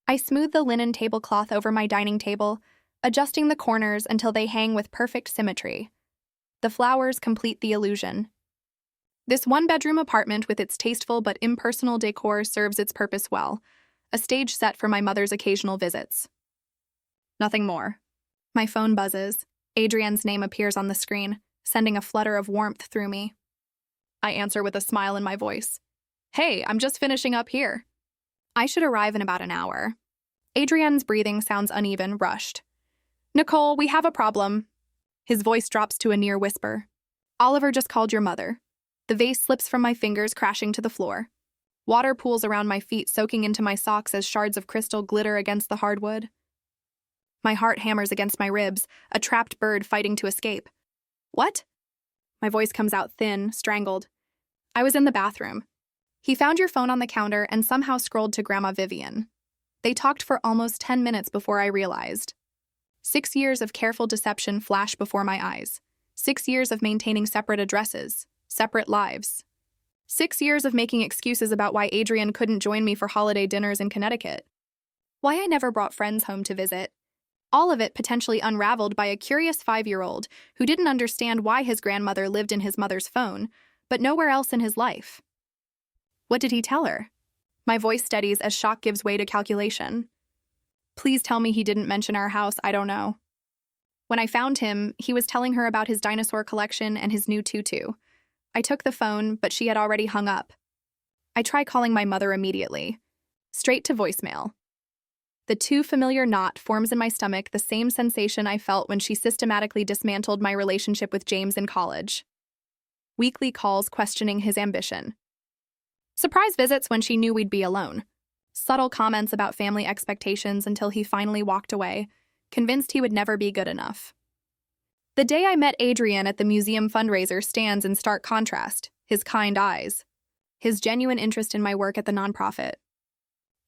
I smooth the linen tablecloth over my dining table, adjusting the corners until they hang with perfect symmetry. The flowers complete the illusion. This one-bedroom apartment with its tasteful but impersonal decor serves its purpose well, a stage set for my mother's occasional visits. Nothing more. My phone buzzes. Adrienne's name appears on the screen, sending a flutter of warmth through me. I answer with a smile in my voice. Hey, I'm just finishing up here. I should arrive in about an hour. Adrienne's breathing sounds uneven, rushed. Nicole, we have a problem. His voice drops to a near whisper. Oliver just called your mother. The vase slips from my fingers, crashing to the floor. Water pools around my feet, soaking into my socks as shards of crystal glitter against the hardwood. My heart hammers against my ribs, a trapped bird fighting to escape. What? My voice comes out thin, strangled. I was in the bathroom. He found your phone on the counter and somehow scrolled to Grandma Vivian. They talked for almost 10 minutes before I realized. 6 years of careful deception flash before my eyes. 6 years of maintaining separate addresses, separate lives. 6 years of making excuses about why Adrienne couldn't join me for holiday dinners in Connecticut. Why I never brought friends home to visit. All of it potentially unraveled by a curious 5-year-old who didn't understand why his grandmother lived in his mother's phone, but nowhere else in his life. What did he tell her? My voice steadies as shock gives way to calculation. Please tell me he didn't mention our house, I don't know. When I found him, he was telling her about his dinosaur collection and his new tutu. I took the phone, but she had already hung up. I try calling my mother immediately. Straight to voicemail. The too familiar knot forms in my stomach, the same sensation I felt when she systematically dismantled my relationship with James in college. Weekly calls questioning his ambition. Surprise visits when she knew we'd be alone. Subtle comments about family expectations until he finally walked away, convinced he would never be good enough. The day I met Adrienne at the museum fundraiser stands in stark contrast, his kind eyes, his genuine interest in my work at the nonprofit.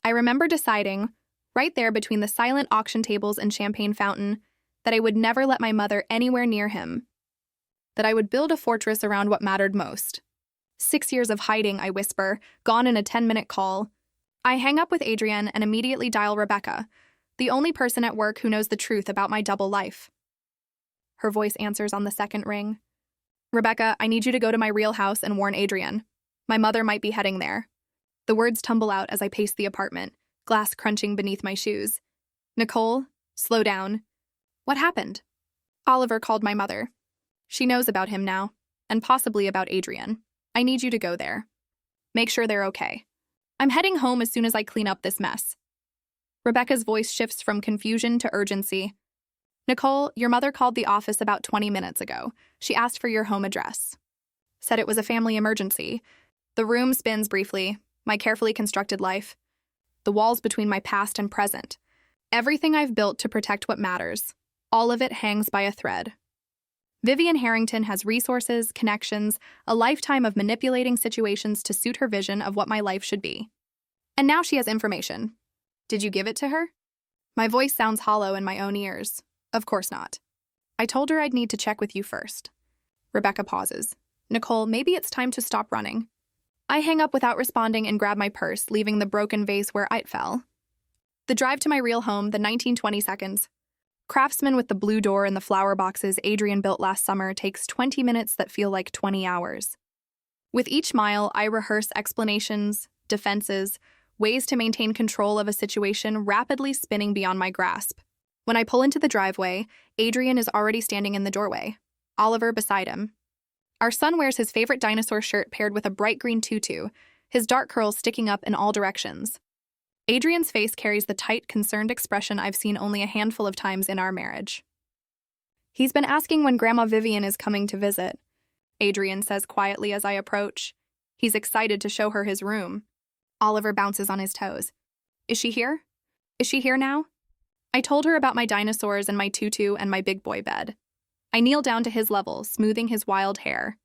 I remember deciding, right there between the silent auction tables and champagne fountain, that I would never let my mother anywhere near him, that I would build a fortress around what mattered most. 6 years of hiding, I whisper, gone in a 10-minute call. I hang up with Adrienne and immediately dial Rebecca, the only person at work who knows the truth about my double life. Her voice answers on the second ring. Rebecca, I need you to go to my real house and warn Adrienne. My mother might be heading there. The words tumble out as I pace the apartment, glass crunching beneath my shoes. Nicole, slow down. What happened? Oliver called my mother. She knows about him now, and possibly about Adrienne. I need you to go there. Make sure they're okay. I'm heading home as soon as I clean up this mess. Rebecca's voice shifts from confusion to urgency. Nicole, your mother called the office about 20 minutes ago. She asked for your home address. Said it was a family emergency. The room spins briefly, my carefully constructed life. The walls between my past and present. Everything I've built to protect what matters. All of it hangs by a thread. Vivian Harrington has resources, connections, a lifetime of manipulating situations to suit her vision of what my life should be. And now she has information. Did you give it to her? My voice sounds hollow in my own ears. Of course not. I told her I'd need to check with you first. Rebecca pauses. Nicole, maybe it's time to stop running. I hang up without responding and grab my purse, leaving the broken vase where it fell. The drive to my real home, the 19-20 seconds. Craftsman with the blue door and the flower boxes Adrienne built last summer takes 20 minutes that feel like 20 hours. With each mile, I rehearse explanations, defenses, ways to maintain control of a situation rapidly spinning beyond my grasp. When I pull into the driveway, Adrienne is already standing in the doorway, Oliver beside him. Our son wears his favorite dinosaur shirt paired with a bright green tutu, his dark curls sticking up in all directions. Adrienne's face carries the tight, concerned expression I've seen only a handful of times in our marriage. He's been asking when Grandma Vivian is coming to visit, Adrienne says quietly as I approach. He's excited to show her his room. Oliver bounces on his toes. Is she here? Is she here now? I told her about my dinosaurs and my tutu and my big boy bed. I kneel down to his level, smoothing his wild hair.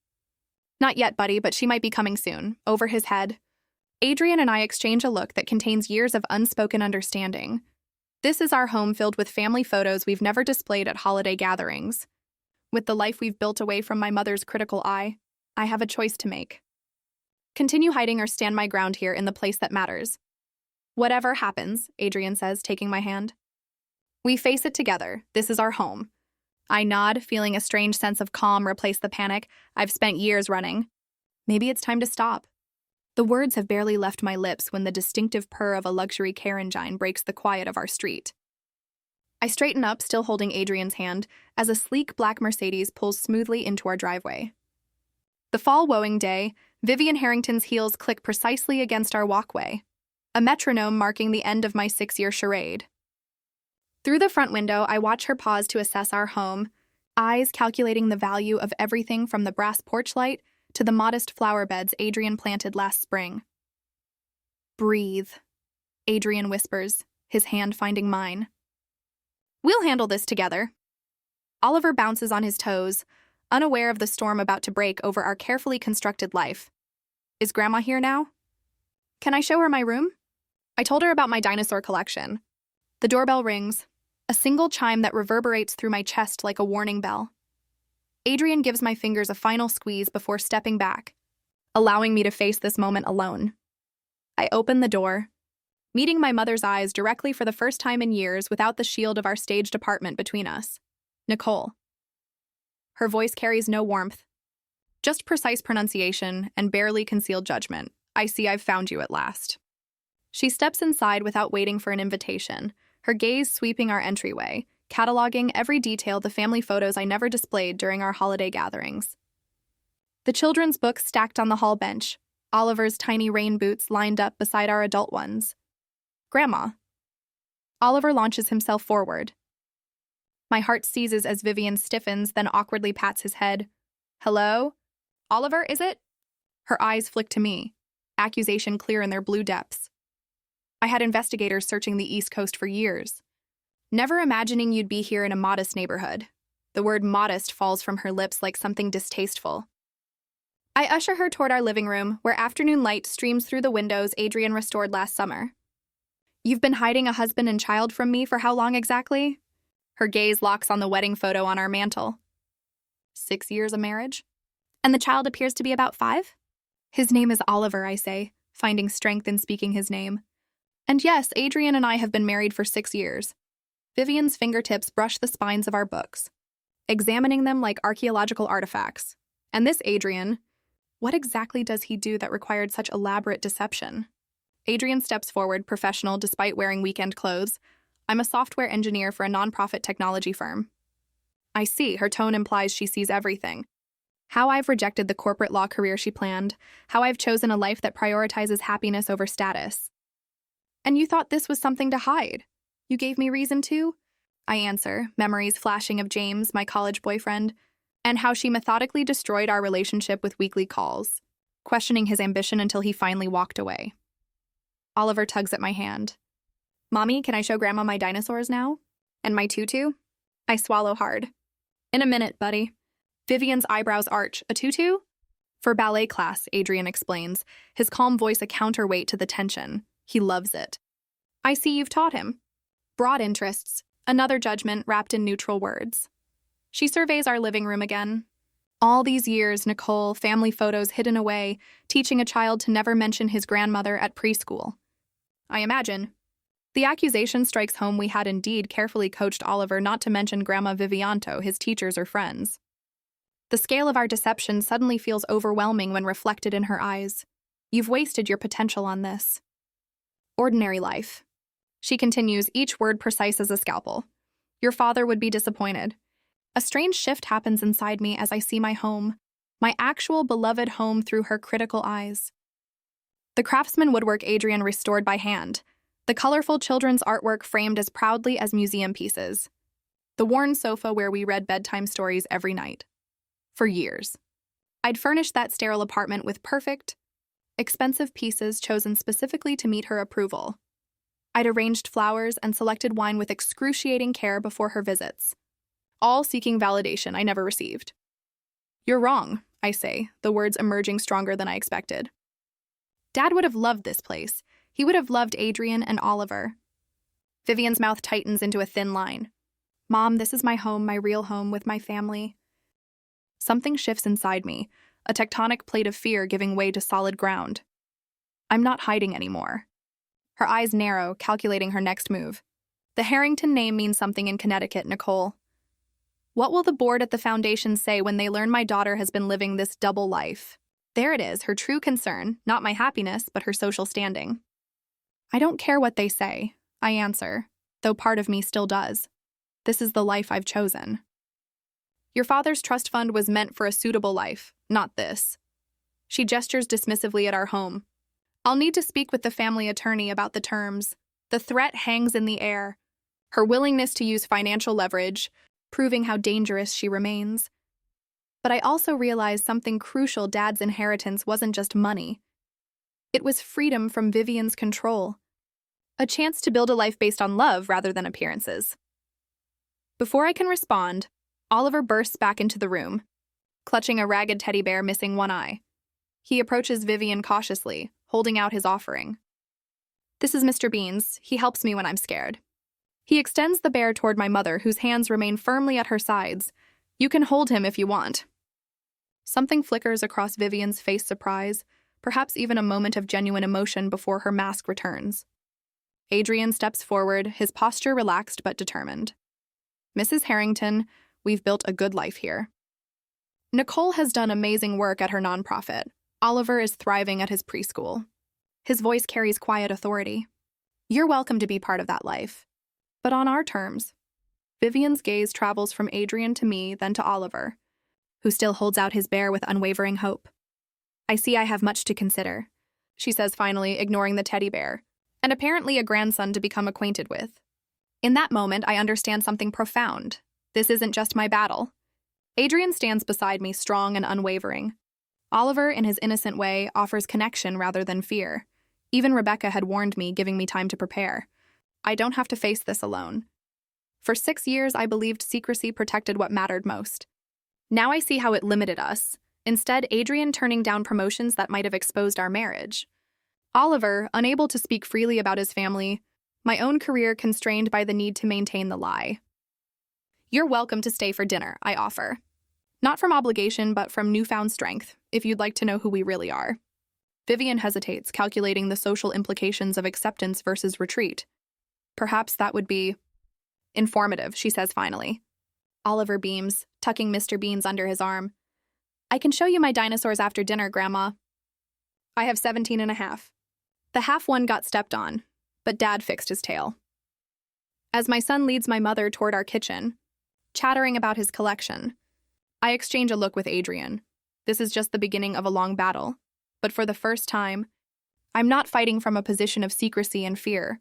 Not yet, buddy, but she might be coming soon, over his head. Adrienne and I exchange a look that contains years of unspoken understanding. This is our home filled with family photos we've never displayed at holiday gatherings. With the life we've built away from my mother's critical eye, I have a choice to make. Continue hiding or stand my ground here in the place that matters. Whatever happens, Adrian says, taking my hand. We face it together. This is our home. I nod, feeling a strange sense of calm replace the panic I've spent years running. Maybe it's time to stop. The words have barely left my lips when the distinctive purr of a luxury car engine breaks the quiet of our street. I straighten up, still holding Adrian's hand, as a sleek black Mercedes pulls smoothly into our driveway. The fall woeing day, Vivian Harrington's heels click precisely against our walkway, a metronome marking the end of my 6-year charade. Through the front window, I watch her pause to assess our home, eyes calculating the value of everything from the brass porch light to the modest flower beds Adrian planted last spring. Breathe, Adrian whispers, his hand finding mine. We'll handle this together. Oliver bounces on his toes, unaware of the storm about to break over our carefully constructed life. Is Grandma here now? Can I show her my room? I told her about my dinosaur collection. The doorbell rings, a single chime that reverberates through my chest like a warning bell. Adrian gives my fingers a final squeeze before stepping back, allowing me to face this moment alone. I open the door, meeting my mother's eyes directly for the first time in years without the shield of our staged apartment between us. Nicole. Her voice carries no warmth, just precise pronunciation and barely concealed judgment. I see I've found you at last. She steps inside without waiting for an invitation, her gaze sweeping our entryway, cataloging every detail the family photos I never displayed during our holiday gatherings. The children's books stacked on the hall bench, Oliver's tiny rain boots lined up beside our adult ones. Grandma. Oliver launches himself forward. My heart seizes as Vivian stiffens, then awkwardly pats his head. Hello? Oliver, is it? Her eyes flick to me, accusation clear in their blue depths. I had investigators searching the East Coast for years, never imagining you'd be here in a modest neighborhood. The word modest falls from her lips like something distasteful. I usher her toward our living room, where afternoon light streams through the windows Adrian restored last summer. You've been hiding a husband and child from me for how long exactly? Her gaze locks on the wedding photo on our mantel. 6 years of marriage? And the child appears to be about 5? His name is Oliver, I say, finding strength in speaking his name. And yes, Adrian and I have been married for 6 years. Vivian's fingertips brush the spines of our books, examining them like archaeological artifacts. And this Adrian, what exactly does he do that required such elaborate deception? Adrian steps forward, professional despite wearing weekend clothes. I'm a software engineer for a nonprofit technology firm. I see, her tone implies she sees everything. How I've rejected the corporate law career she planned, how I've chosen a life that prioritizes happiness over status. And you thought this was something to hide? You gave me reason to? I answer, memories flashing of James, my college boyfriend, and how she methodically destroyed our relationship with weekly calls, questioning his ambition until he finally walked away. Oliver tugs at my hand. Mommy, can I show Grandma my dinosaurs now? And my tutu? I swallow hard. In a minute, buddy. Vivian's eyebrows arch. A tutu? For ballet class, Adrian explains, his calm voice a counterweight to the tension. He loves it. I see you've taught him. Broad interests, another judgment wrapped in neutral words. She surveys our living room again. All these years, Nicole, family photos hidden away, teaching a child to never mention his grandmother at preschool. I imagine. The accusation strikes home we had indeed carefully coached Oliver not to mention Grandma Vivianto, his teachers or friends. The scale of our deception suddenly feels overwhelming when reflected in her eyes. You've wasted your potential on this. Ordinary life. She continues, each word precise as a scalpel. Your father would be disappointed. A strange shift happens inside me as I see my home, my actual beloved home through her critical eyes. The craftsman woodwork Adrian restored by hand, the colorful children's artwork framed as proudly as museum pieces, the worn sofa where we read bedtime stories every night. For years. I'd furnished that sterile apartment with perfect, expensive pieces chosen specifically to meet her approval. I'd arranged flowers and selected wine with excruciating care before her visits, all seeking validation I never received. You're wrong, I say, the words emerging stronger than I expected. Dad would have loved this place. He would have loved Adrian and Oliver. Vivian's mouth tightens into a thin line. Mom, this is my home, my real home with my family. Something shifts inside me, a tectonic plate of fear giving way to solid ground. I'm not hiding anymore. her eyes narrow, calculating her next move. The Harrington name means something in Connecticut, Nicole. What will the board at the foundation say when they learn my daughter has been living this double life? There it is, her true concern, not my happiness, but her social standing. I don't care what they say, I answer, though part of me still does. This is the life I've chosen. Your father's trust fund was meant for a suitable life, not this. She gestures dismissively at our home. I'll need to speak with the family attorney about the terms. The threat hangs in the air. Her willingness to use financial leverage, proving how dangerous she remains. But I also realized something crucial. Dad's inheritance wasn't just money. It was freedom from Vivian's control. A chance to build a life based on love rather than appearances. Before I can respond, Oliver bursts back into the room, clutching a ragged teddy bear missing one eye. He approaches Vivian cautiously, holding out his offering. This is Mr. Beans. He helps me when I'm scared. He extends the bear toward my mother, whose hands remain firmly at her sides. You can hold him if you want. Something flickers across Vivian's face, surprise, perhaps even a moment of genuine emotion before her mask returns. Adrian steps forward, his posture relaxed but determined. Mrs. Harrington, we've built a good life here. Nicole has done amazing work at her nonprofit. Oliver is thriving at his preschool. His voice carries quiet authority. You're welcome to be part of that life, but on our terms. Vivian's gaze travels from Adrian to me, then to Oliver, who still holds out his bear with unwavering hope. I see I have much to consider, she says finally, ignoring the teddy bear, and apparently a grandson to become acquainted with. In that moment, I understand something profound. This isn't just my battle. Adrian stands beside me, strong and unwavering. Oliver, in his innocent way, offers connection rather than fear. Even Rebecca had warned me, giving me time to prepare. I don't have to face this alone. For 6 years, I believed secrecy protected what mattered most. Now I see how it limited us. Instead, Adrian turning down promotions that might have exposed our marriage. Oliver, unable to speak freely about his family. My own career constrained by the need to maintain the lie. You're welcome to stay for dinner, I offer. Not from obligation, but from newfound strength, if you'd like to know who we really are. Vivian hesitates, calculating the social implications of acceptance versus retreat. Perhaps that would be informative, she says finally. Oliver beams, tucking Mr. Beans under his arm. I can show you my dinosaurs after dinner, Grandma. I have 17 and a half. The half one got stepped on, but Dad fixed his tail. As my son leads my mother toward our kitchen, chattering about his collection, I exchange a look with Adrian. This is just the beginning of a long battle, but for the first time, I'm not fighting from a position of secrecy and fear.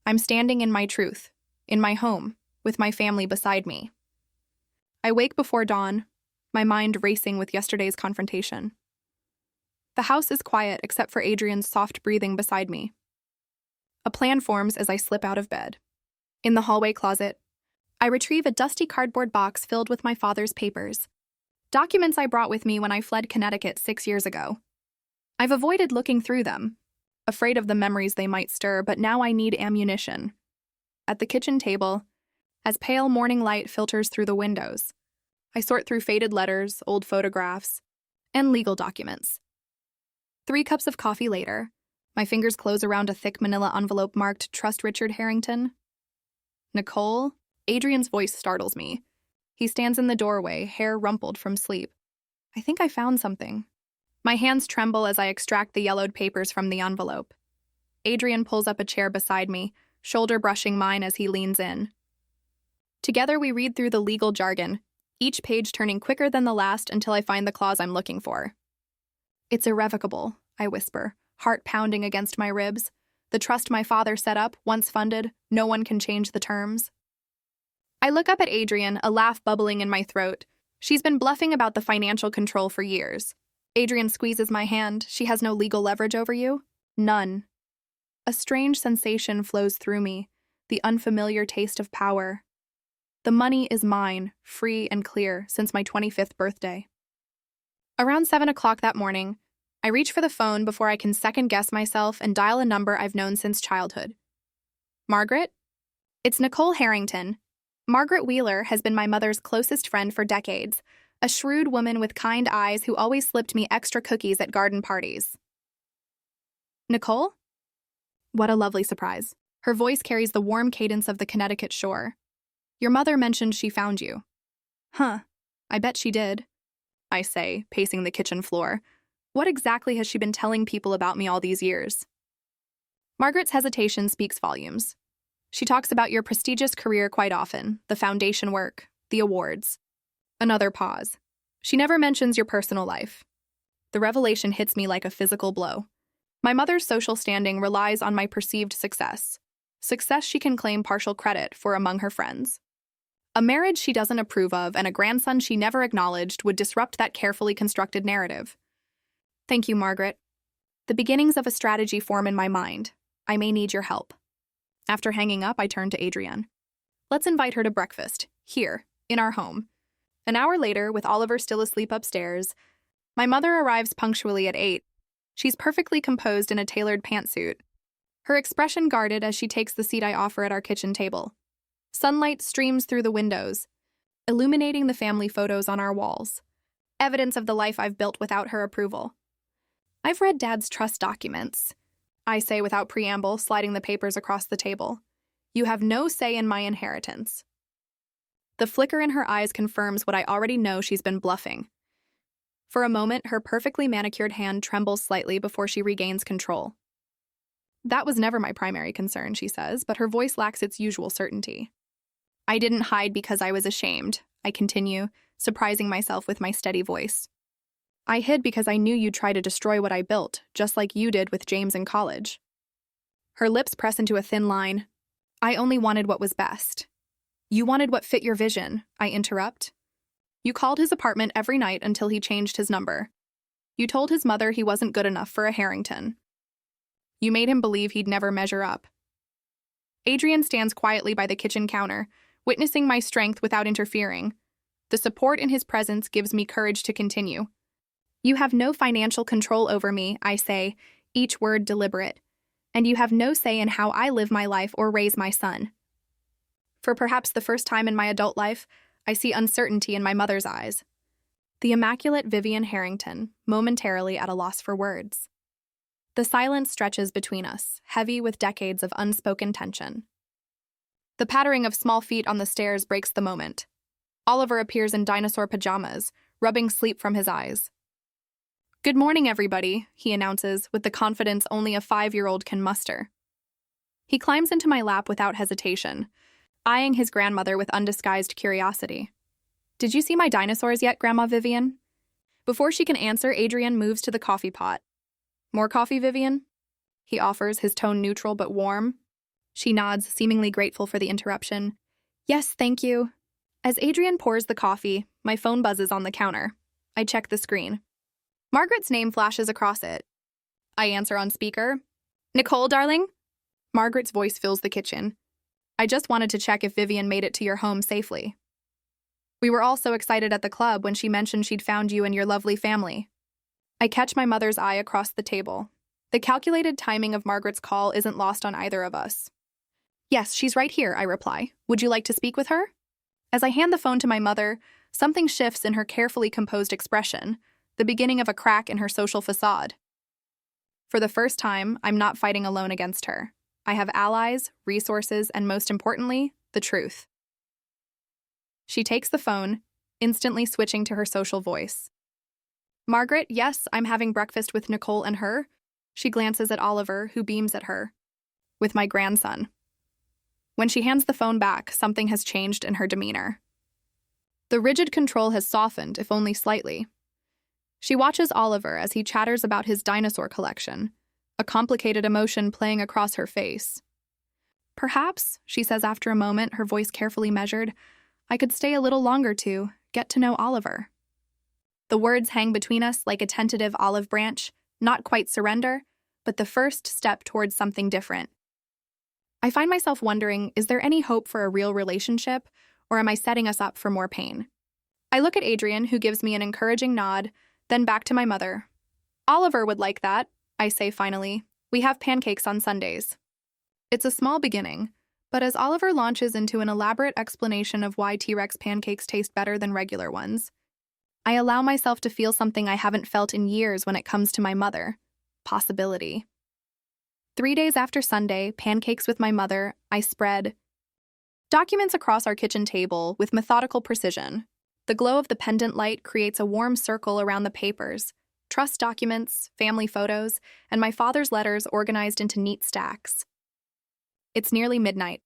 I'm standing in my truth, in my home, with my family beside me. I wake before dawn, my mind racing with yesterday's confrontation. The house is quiet except for Adrian's soft breathing beside me. A plan forms as I slip out of bed. In the hallway closet, I retrieve a dusty cardboard box filled with my father's papers, documents I brought with me when I fled Connecticut 6 years ago. I've avoided looking through them, afraid of the memories they might stir, but now I need ammunition. At the kitchen table, as pale morning light filters through the windows, I sort through faded letters, old photographs, and legal documents. 3 cups of coffee later, my fingers close around a thick manila envelope marked Trust Richard Harrington. Nicole? Adrian's voice startles me. He stands in the doorway, hair rumpled from sleep. I think I found something. My hands tremble as I extract the yellowed papers from the envelope. Adrian pulls up a chair beside me, shoulder brushing mine as he leans in. Together we read through the legal jargon, each page turning quicker than the last until I find the clause I'm looking for. It's irrevocable, I whisper, heart pounding against my ribs. The trust my father set up, once funded, no one can change the terms. I look up at Adrian, a laugh bubbling in my throat. She's been bluffing about the financial control for years. Adrian squeezes my hand. She has no legal leverage over you? None. A strange sensation flows through me, the unfamiliar taste of power. The money is mine, free and clear, since my 25th birthday. Around 7 o'clock that morning, I reach for the phone before I can second-guess myself and dial a number I've known since childhood. Margaret? It's Nicole Harrington. Margaret Wheeler has been my mother's closest friend for decades, a shrewd woman with kind eyes who always slipped me extra cookies at garden parties. Nicole? What a lovely surprise. Her voice carries the warm cadence of the Connecticut shore. Your mother mentioned she found you. Huh, I bet she did, I say, pacing the kitchen floor. What exactly has she been telling people about me all these years? Margaret's hesitation speaks volumes. She talks about your prestigious career quite often, the foundation work, the awards. Another pause. She never mentions your personal life. The revelation hits me like a physical blow. My mother's social standing relies on my perceived success. Success she can claim partial credit for among her friends. A marriage she doesn't approve of and a grandson she never acknowledged would disrupt that carefully constructed narrative. Thank you, Margaret. The beginnings of a strategy form in my mind. I may need your help. After hanging up, I turn to Adrienne. Let's invite her to breakfast, here, in our home. An hour later, with Oliver still asleep upstairs, my mother arrives punctually at 8. She's perfectly composed in a tailored pantsuit. Her expression guarded as she takes the seat I offer at our kitchen table. Sunlight streams through the windows, illuminating the family photos on our walls. Evidence of the life I've built without her approval. I've read Dad's trust documents, I say without preamble, sliding the papers across the table. You have no say in my inheritance. The flicker in her eyes confirms what I already know. She's been bluffing. For a moment, her perfectly manicured hand trembles slightly before she regains control. That was never my primary concern, she says, but her voice lacks its usual certainty. I didn't hide because I was ashamed, I continue, surprising myself with my steady voice. I hid because I knew you'd try to destroy what I built, just like you did with James in college. Her lips press into a thin line. I only wanted what was best. You wanted what fit your vision, I interrupt. You called his apartment every night until he changed his number. You told his mother he wasn't good enough for a Harrington. You made him believe he'd never measure up. Adrienne stands quietly by the kitchen counter, witnessing my strength without interfering. The support in his presence gives me courage to continue. You have no financial control over me, I say, each word deliberate, and you have no say in how I live my life or raise my son. For perhaps the first time in my adult life, I see uncertainty in my mother's eyes. The immaculate Vivian Harrington, momentarily at a loss for words. The silence stretches between us, heavy with decades of unspoken tension. The pattering of small feet on the stairs breaks the moment. Oliver appears in dinosaur pajamas, rubbing sleep from his eyes. Good morning, everybody, he announces with the confidence only a 5-year-old can muster. He climbs into my lap without hesitation, eyeing his grandmother with undisguised curiosity. Did you see my dinosaurs yet, Grandma Vivian? Before she can answer, Adrienne moves to the coffee pot. More coffee, Vivian? He offers, his tone neutral but warm. She nods, seemingly grateful for the interruption. Yes, thank you. As Adrienne pours the coffee, my phone buzzes on the counter. I check the screen. Margaret's name flashes across it. I answer on speaker. Nicole, darling? Margaret's voice fills the kitchen. I just wanted to check if Vivian made it to your home safely. We were all so excited at the club when she mentioned she'd found you and your lovely family. I catch my mother's eye across the table. The calculated timing of Margaret's call isn't lost on either of us. Yes, she's right here, I reply. Would you like to speak with her? As I hand the phone to my mother, something shifts in her carefully composed expression, the beginning of a crack in her social facade. For the first time, I'm not fighting alone against her. I have allies, resources, and most importantly, the truth. She takes the phone, instantly switching to her social voice. Margaret, yes, I'm having breakfast with Nicole and her. She glances at Oliver, who beams at her. With my grandson. When she hands the phone back, something has changed in her demeanor. The rigid control has softened, if only slightly. She watches Oliver as he chatters about his dinosaur collection, a complicated emotion playing across her face. Perhaps, she says after a moment, her voice carefully measured, I could stay a little longer to get to know Oliver. The words hang between us like a tentative olive branch, not quite surrender, but the first step towards something different. I find myself wondering, is there any hope for a real relationship, or am I setting us up for more pain? I look at Adrienne, who gives me an encouraging nod, then back to my mother. Oliver would like that, I say finally. We have pancakes on Sundays. It's a small beginning, but as Oliver launches into an elaborate explanation of why T-Rex pancakes taste better than regular ones, I allow myself to feel something I haven't felt in years when it comes to my mother. Possibility. 3 days after Sunday, pancakes with my mother, I spread documents across our kitchen table with methodical precision. The glow of the pendant light creates a warm circle around the papers, trust documents, family photos, and my father's letters organized into neat stacks. It's nearly midnight.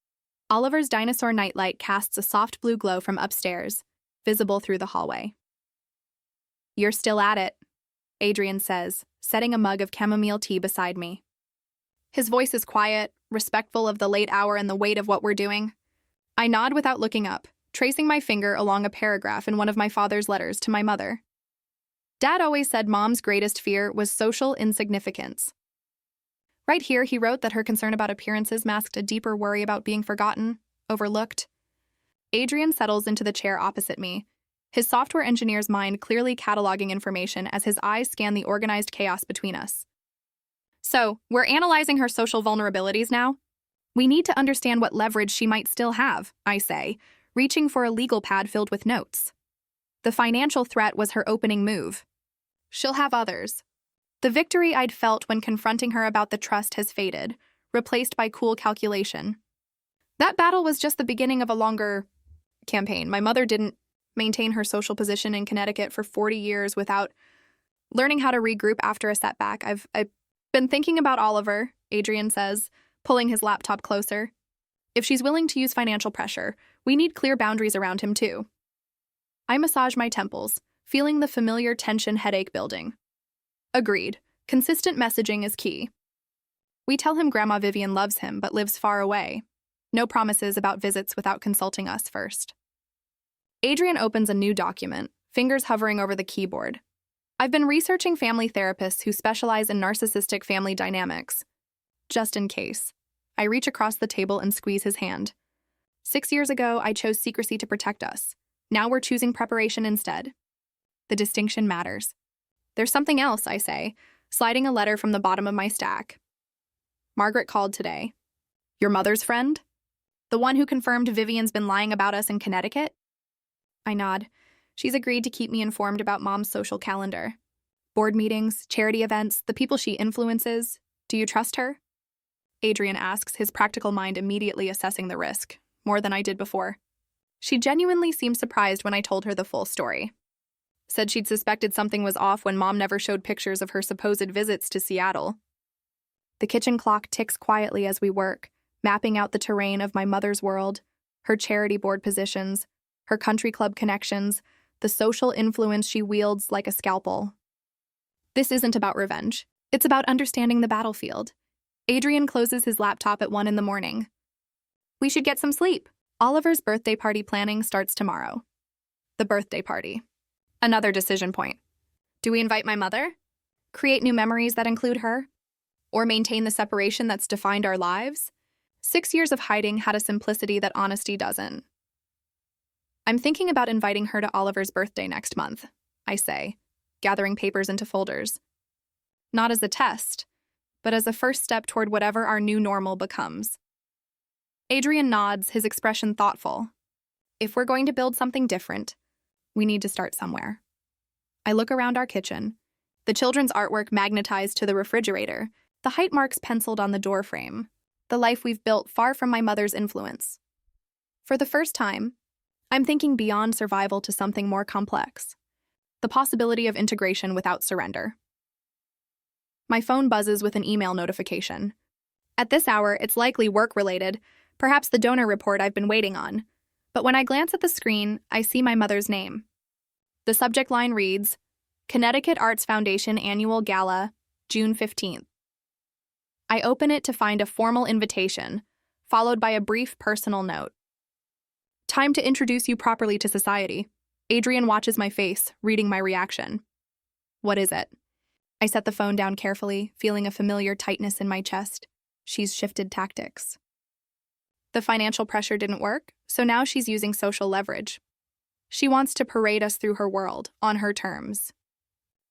Oliver's dinosaur nightlight casts a soft blue glow from upstairs, visible through the hallway. "You're still at it," Adrian says, setting a mug of chamomile tea beside me. His voice is quiet, respectful of the late hour and the weight of what we're doing. I nod without looking up, tracing my finger along a paragraph in one of my father's letters to my mother. Dad always said Mom's greatest fear was social insignificance. Right here, he wrote that her concern about appearances masked a deeper worry about being forgotten, overlooked. Adrian settles into the chair opposite me, his software engineer's mind clearly cataloging information as his eyes scan the organized chaos between us. "So, we're analyzing her social vulnerabilities now? We need to understand what leverage she might still have," I say, reaching for a legal pad filled with notes. The financial threat was her opening move. She'll have others. The victory I'd felt when confronting her about the trust has faded, replaced by cool calculation. That battle was just the beginning of a longer campaign. My mother didn't maintain her social position in Connecticut for 40 years without learning how to regroup after a setback. I've been thinking about Oliver, Adrian says, pulling his laptop closer. If she's willing to use financial pressure, we need clear boundaries around him too. I massage my temples, feeling the familiar tension headache building. Agreed. Consistent messaging is key. We tell him Grandma Vivian loves him but lives far away. No promises about visits without consulting us first. Adrian opens a new document, fingers hovering over the keyboard. I've been researching family therapists who specialize in narcissistic family dynamics. Just in case. I reach across the table and squeeze his hand. 6 years ago, I chose secrecy to protect us. Now we're choosing preparation instead. The distinction matters. There's something else, I say, sliding a letter from the bottom of my stack. Margaret called today. Your mother's friend? The one who confirmed Vivian's been lying about us in Connecticut? I nod. She's agreed to keep me informed about Mom's social calendar. Board meetings, charity events, the people she influences. Do you trust her? Adrian asks, his practical mind immediately assessing the risk, more than I did before. She genuinely seemed surprised when I told her the full story. Said she'd suspected something was off when Mom never showed pictures of her supposed visits to Seattle. The kitchen clock ticks quietly as we work, mapping out the terrain of my mother's world, her charity board positions, her country club connections, the social influence she wields like a scalpel. This isn't about revenge. It's about understanding the battlefield. Adrian closes his laptop at 1 a.m. We should get some sleep. Oliver's birthday party planning starts tomorrow. The birthday party. Another decision point. Do we invite my mother? Create new memories that include her? Or maintain the separation that's defined our lives? 6 years of hiding had a simplicity that honesty doesn't. I'm thinking about inviting her to Oliver's birthday next month, I say, gathering papers into folders. Not as a test, but as a first step toward whatever our new normal becomes. Adrian nods, his expression thoughtful. If we're going to build something different, we need to start somewhere. I look around our kitchen, the children's artwork magnetized to the refrigerator, the height marks penciled on the door frame, the life we've built far from my mother's influence. For the first time, I'm thinking beyond survival to something more complex, the possibility of integration without surrender. My phone buzzes with an email notification. At this hour, it's likely work-related, perhaps the donor report I've been waiting on. But when I glance at the screen, I see my mother's name. The subject line reads, Connecticut Arts Foundation Annual Gala, June 15th. I open it to find a formal invitation, followed by a brief personal note. Time to introduce you properly to society. Adrian watches my face, reading my reaction. What is it? I set the phone down carefully, feeling a familiar tightness in my chest. She's shifted tactics. The financial pressure didn't work, so now she's using social leverage. She wants to parade us through her world, on her terms.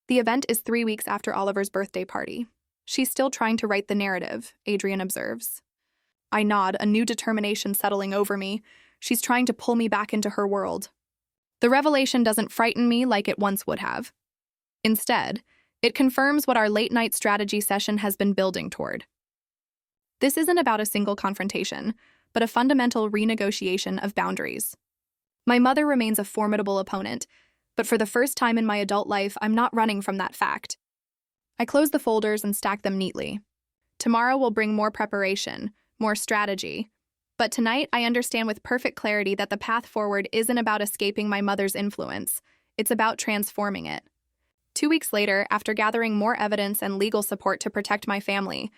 The event is 3 weeks after Oliver's birthday party. She's still trying to write the narrative, Adrian observes. I nod, a new determination settling over me. She's trying to pull me back into her world. The revelation doesn't frighten me like it once would have. Instead, it confirms what our late-night strategy session has been building toward. This isn't about a single confrontation, but a fundamental renegotiation of boundaries. My mother remains a formidable opponent, but for the first time in my adult life, I'm not running from that fact. I close the folders and stack them neatly. Tomorrow will bring more preparation, more strategy. But tonight, I understand with perfect clarity that the path forward isn't about escaping my mother's influence. It's about transforming it. 2 weeks later, after gathering more evidence and legal support to protect my family,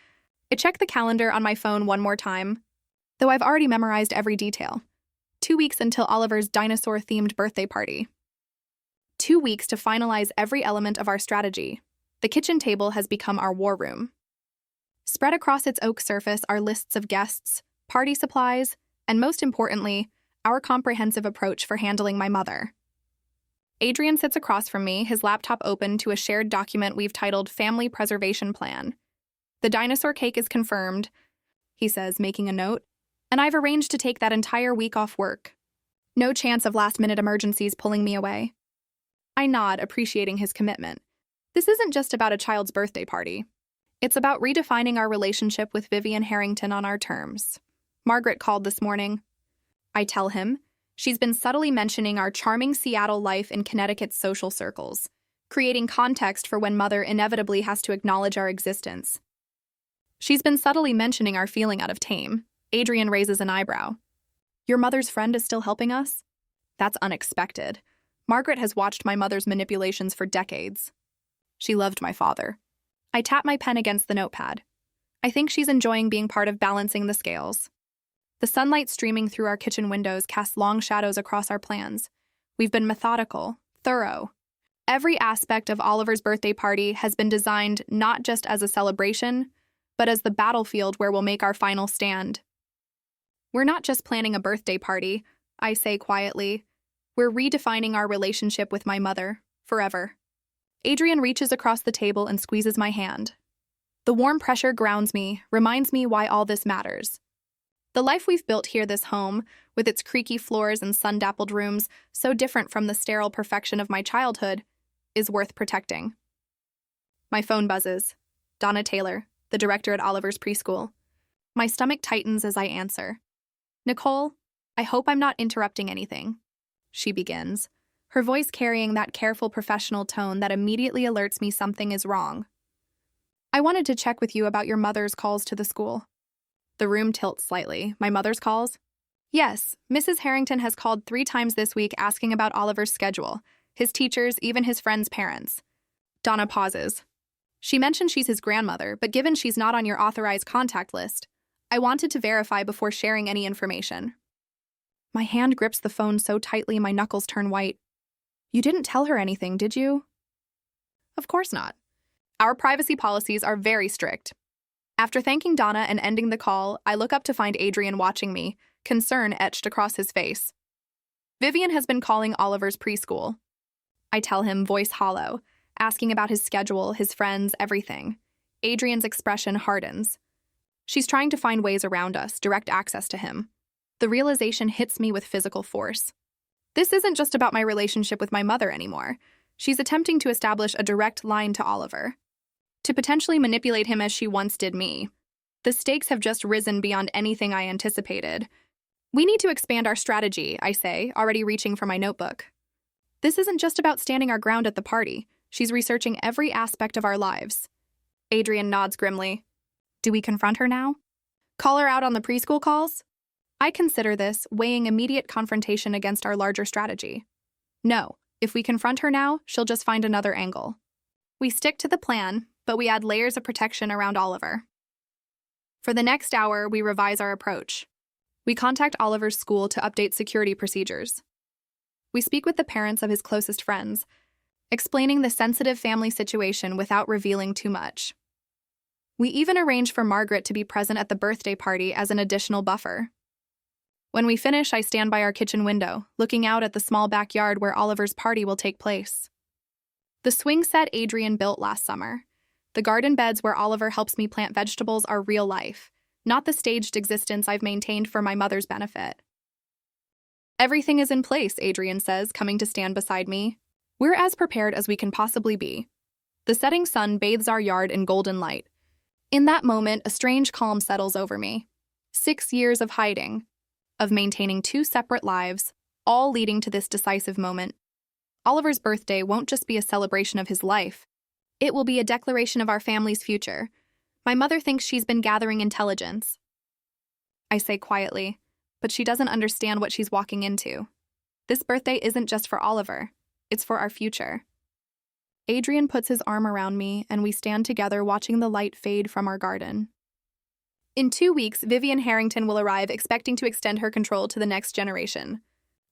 I checked the calendar on my phone one more time, though I've already memorized every detail. 2 weeks until Oliver's dinosaur-themed birthday party. 2 weeks to finalize every element of our strategy. The kitchen table has become our war room. Spread across its oak surface are lists of guests, party supplies, and most importantly, our comprehensive approach for handling my mother. Adrian sits across from me, his laptop open to a shared document we've titled Family Preservation Plan. The dinosaur cake is confirmed, he says, making a note, and I've arranged to take that entire week off work. No chance of last-minute emergencies pulling me away. I nod, appreciating his commitment. This isn't just about a child's birthday party. It's about redefining our relationship with Vivian Harrington on our terms. Margaret called this morning. I tell him, she's been subtly mentioning our charming Seattle life in Connecticut's social circles, creating context for when Mother inevitably has to acknowledge our existence. She's been subtly mentioning our feeling out of tame. Adrian raises an eyebrow. Your mother's friend is still helping us? That's unexpected. Margaret has watched my mother's manipulations for decades. She loved my father. I tap my pen against the notepad. I think she's enjoying being part of balancing the scales. The sunlight streaming through our kitchen windows casts long shadows across our plans. We've been methodical, thorough. Every aspect of Oliver's birthday party has been designed not just as a celebration, but as the battlefield where we'll make our final stand. We're not just planning a birthday party, I say quietly. We're redefining our relationship with my mother, forever. Adrian reaches across the table and squeezes my hand. The warm pressure grounds me, reminds me why all this matters. The life we've built here, this home, with its creaky floors and sun-dappled rooms, so different from the sterile perfection of my childhood, is worth protecting. My phone buzzes. Donna Taylor, the director at Oliver's preschool. My stomach tightens as I answer. Nicole, I hope I'm not interrupting anything, she begins, her voice carrying that careful professional tone that immediately alerts me something is wrong. I wanted to check with you about your mother's calls to the school. The room tilts slightly. My mother's calls? Yes, Mrs. Harrington has called 3 times this week asking about Oliver's schedule, his teachers, even his friends' parents. Donna pauses. She mentioned she's his grandmother, but given she's not on your authorized contact list, I wanted to verify before sharing any information. My hand grips the phone so tightly my knuckles turn white. You didn't tell her anything, did you? Of course not. Our privacy policies are very strict. After thanking Donna and ending the call, I look up to find Adrian watching me, concern etched across his face. Vivian has been calling Oliver's preschool. I tell him, voice hollow, asking about his schedule, his friends, everything. Adrian's expression hardens. She's trying to find ways around us, direct access to him. The realization hits me with physical force. This isn't just about my relationship with my mother anymore. She's attempting to establish a direct line to Oliver, to potentially manipulate him as she once did me. The stakes have just risen beyond anything I anticipated. We need to expand our strategy, I say, already reaching for my notebook. This isn't just about standing our ground at the party. She's researching every aspect of our lives. Adrian nods grimly. Do we confront her now? Call her out on the preschool calls? I consider this, weighing immediate confrontation against our larger strategy. No, if we confront her now, she'll just find another angle. We stick to the plan, but we add layers of protection around Oliver. For the next hour, we revise our approach. We contact Oliver's school to update security procedures. We speak with the parents of his closest friends, explaining the sensitive family situation without revealing too much. We even arrange for Margaret to be present at the birthday party as an additional buffer. When we finish, I stand by our kitchen window, looking out at the small backyard where Oliver's party will take place. The swing set Adrian built last summer. The garden beds where Oliver helps me plant vegetables are real life, not the staged existence I've maintained for my mother's benefit. Everything is in place, Adrian says, coming to stand beside me. We're as prepared as we can possibly be. The setting sun bathes our yard in golden light. In that moment, a strange calm settles over me. 6 years of hiding, of maintaining two separate lives, all leading to this decisive moment. Oliver's birthday won't just be a celebration of his life. It will be a declaration of our family's future. My mother thinks she's been gathering intelligence. I say quietly, but she doesn't understand what she's walking into. This birthday isn't just for Oliver. It's for our future. Adrian puts his arm around me, and we stand together watching the light fade from our garden. In 2 weeks, Vivian Harrington will arrive expecting to extend her control to the next generation.